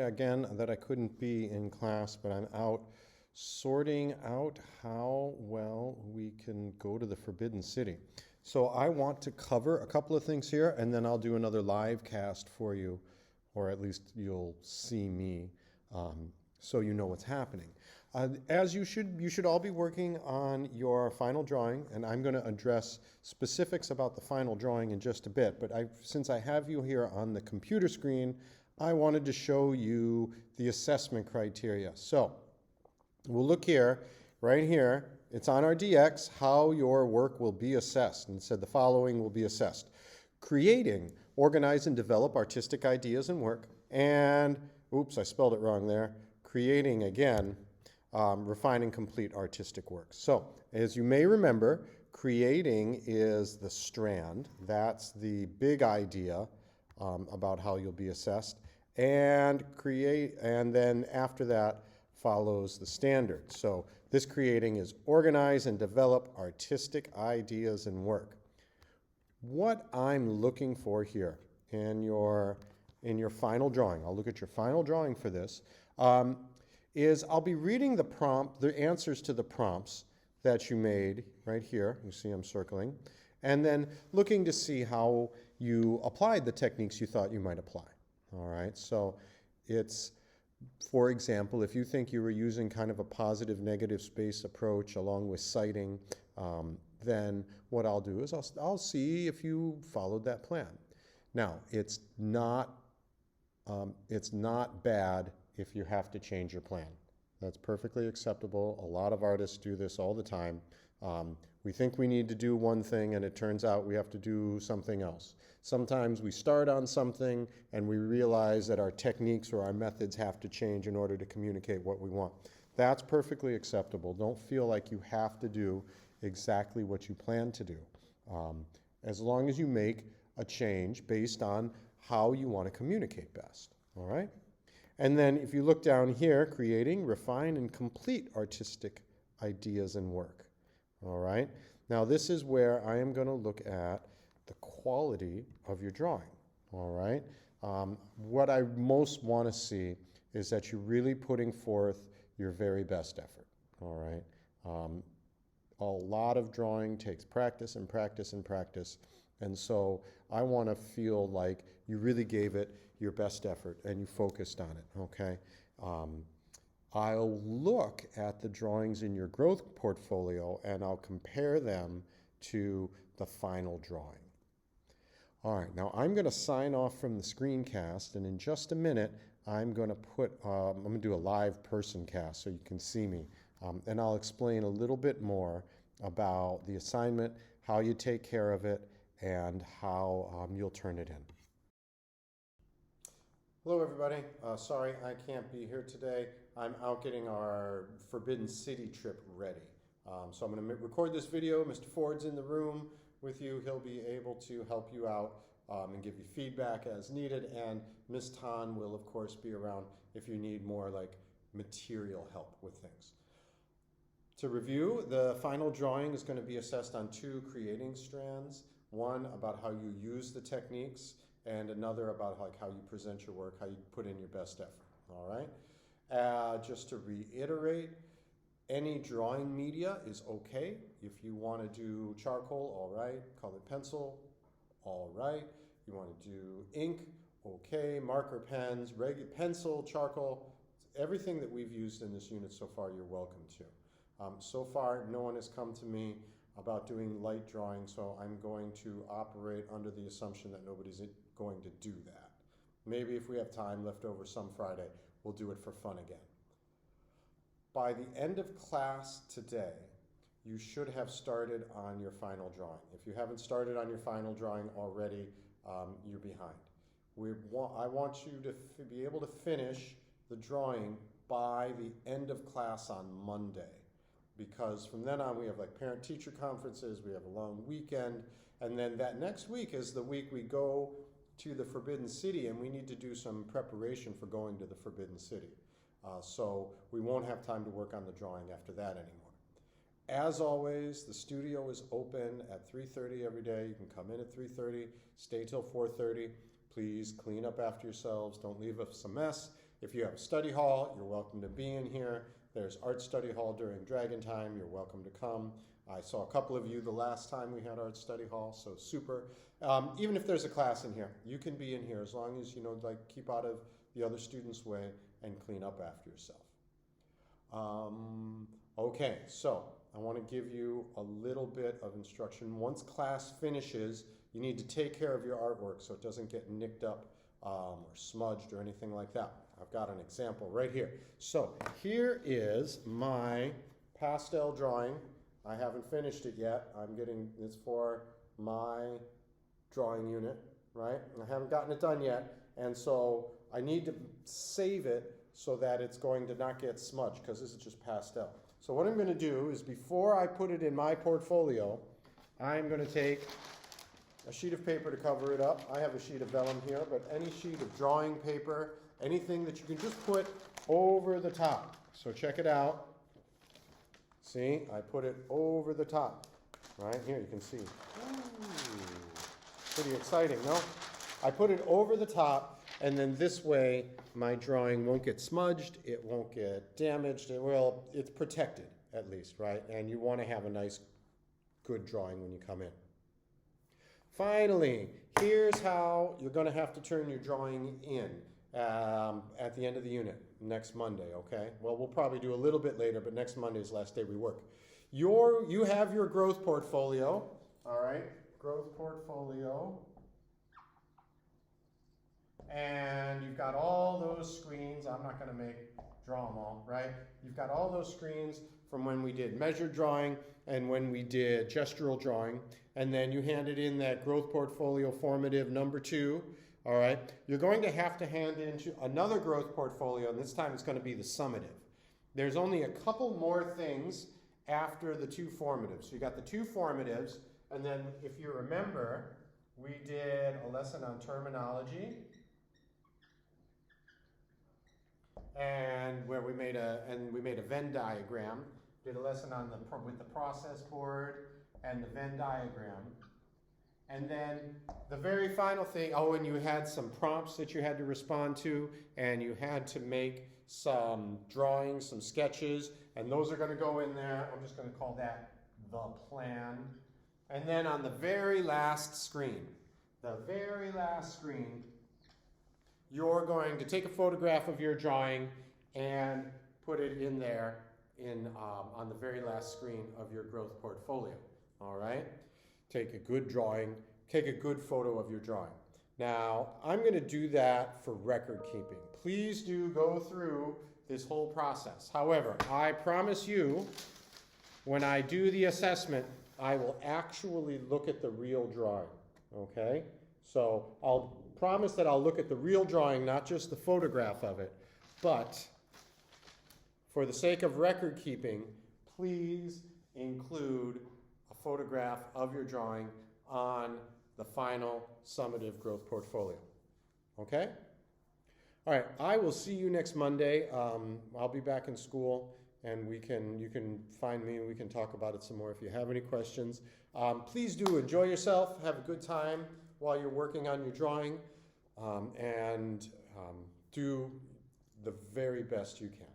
Again, that I couldn't be in class, but I'm out sorting out how well we can go to the Forbidden City. So I want to cover a couple of things here, and then I'll do another live cast for you, or at least you'll see me, so you know what's happening. As you should all be working on your final drawing, and I'm going to address specifics about the final drawing in just a bit. But since I have you here on the computer screen, I wanted to show you the assessment criteria. So we'll look here, right here. It's on our DX, how your work will be assessed. And it said the following will be assessed. Creating, organize, and develop artistic ideas and work. And, oops, I spelled it wrong there. Creating, again, refine and complete artistic works. So, as you may remember, creating is the strand. That's the big idea about how you'll be assessed. And then after that follows the standard. So this creating is organize and develop artistic ideas and work. What I'm looking for here in your final drawing, I'll look at your final drawing for this, is I'll be reading the answers to the prompts that you made right here. You see I'm circling. And then looking to see how you applied the techniques you thought you might apply. All right, so it's, for example, if you think you were using kind of a positive negative space approach along with citing, then what I'll do is I'll see if you followed that plan. Now, it's not bad if you have to change your plan. That's perfectly acceptable. A lot of artists do this all the time. We think we need to do one thing and it turns out we have to do something else. Sometimes we start on something and we realize that our techniques or our methods have to change in order to communicate what we want. That's perfectly acceptable. Don't feel like you have to do exactly what you plan to do. As long as you make a change based on how you want to communicate best, all right? And then if you look down here, creating, refine, and complete artistic ideas and work. All right. Now this is where I am going to look at the quality of your drawing. All right. What I most want to see is that you're really putting forth your very best effort. All right. A lot of drawing takes practice and practice and practice. And so I want to feel like you really gave it your best effort and you focused on it. Okay. I'll look at the drawings in your growth portfolio and I'll compare them to the final drawing. All right, now I'm going to sign off from the screencast, and in just a minute I'm going to do a live person cast so you can see me, and I'll explain a little bit more about the assignment, how you take care of it, and how you'll turn it in. Hello everybody, sorry I can't be here today. I'm out getting our Forbidden City trip ready. So I'm going to record this video. Mr. Ford's in the room with you. He'll be able to help you out and give you feedback as needed. And Ms. Tan will of course be around if you need more like material help with things. To review, the final drawing is going to be assessed on 2 creating strands. One about how you use the techniques, and another about like how you present your work, how you put in your best effort, all right? Just to reiterate, any drawing media is okay. If you want to do charcoal, all right. Colored pencil, all right. You want to do ink, okay. Marker pens, regular pencil, charcoal, everything that we've used in this unit so far, you're welcome to. So far, no one has come to me about doing light drawing, so I'm going to operate under the assumption that nobody's going to do that. Maybe if we have time left over some Friday, we'll do it for fun again. By the end of class today, you should have started on your final drawing. If you haven't started on your final drawing already, you're behind. I want you to be able to finish the drawing by the end of class on Monday, because from then on we have like parent-teacher conferences, we have a long weekend, and then that next week is the week we go to the Forbidden City, and we need to do some preparation for going to the Forbidden City. So we won't have time to work on the drawing after that anymore. As always, the studio is open at 3:30 every day. You can come in at 3:30, stay till 4:30. Please clean up after yourselves. Don't leave us a mess. If you have a study hall, you're welcome to be in here. There's art study hall during Dragon Time. You're welcome to come. I saw a couple of you the last time we had art study hall, so super. Even if there's a class in here, you can be in here as long as, like, keep out of the other students' way and clean up after yourself. Okay, so I want to give you a little bit of instruction. Once class finishes, you need to take care of your artwork so it doesn't get nicked up or smudged or anything like that. I've got an example right here. So here is my pastel drawing. I haven't finished it yet. It's for my drawing unit, right? I haven't gotten it done yet, and so I need to save it so that it's going to not get smudged, because this is just pastel. So what I'm going to do is, before I put it in my portfolio, I'm going to take a sheet of paper to cover it up. I have a sheet of vellum here, but any sheet of drawing paper, anything that you can just put over the top. So check it out. See, I put it over the top. Right here, you can see. Ooh, pretty exciting, no? I put it over the top, and then this way my drawing won't get smudged, it won't get damaged, it's protected at least, right? And you want to have a nice, good drawing when you come in. Finally, here's how you're going to have to turn your drawing in at the end of the unit next Monday, okay? Well, we'll probably do a little bit later, but next Monday is the last day we work. You have your growth portfolio, all right? Growth portfolio. And you've got all those screens. I'm not going to draw them all, right? You've got all those screens from when we did measured drawing and when we did gestural drawing. And then you handed in that growth portfolio formative number 2, all right? You're going to have to hand in another growth portfolio, and this time it's going to be the summative. There's only a couple more things after the 2 formatives. So you got the 2 formatives, and then if you remember, we did a lesson on terminology, and where we made a Venn diagram. Did a lesson on with the process board and the Venn diagram. And then the very final thing, and you had some prompts that you had to respond to, and you had to make some drawings, some sketches, and those are going to go in there. I'm just going to call that the plan. And then on the very last screen, you're going to take a photograph of your drawing and put it in there on the very last screen of your growth portfolio, all right? Take a good drawing, take a good photo of your drawing. Now, I'm going to do that for record keeping. Please do go through this whole process. However, I promise you, when I do the assessment, I will actually look at the real drawing, okay? So I'll promise that I'll look at the real drawing, not just the photograph of it, but for the sake of record keeping, please include a photograph of your drawing on the final summative growth portfolio. Okay? All right, I will see you next Monday. I'll be back in school, and you can find me and we can talk about it some more if you have any questions. Please do enjoy yourself, have a good time while you're working on your drawing, and do the very best you can.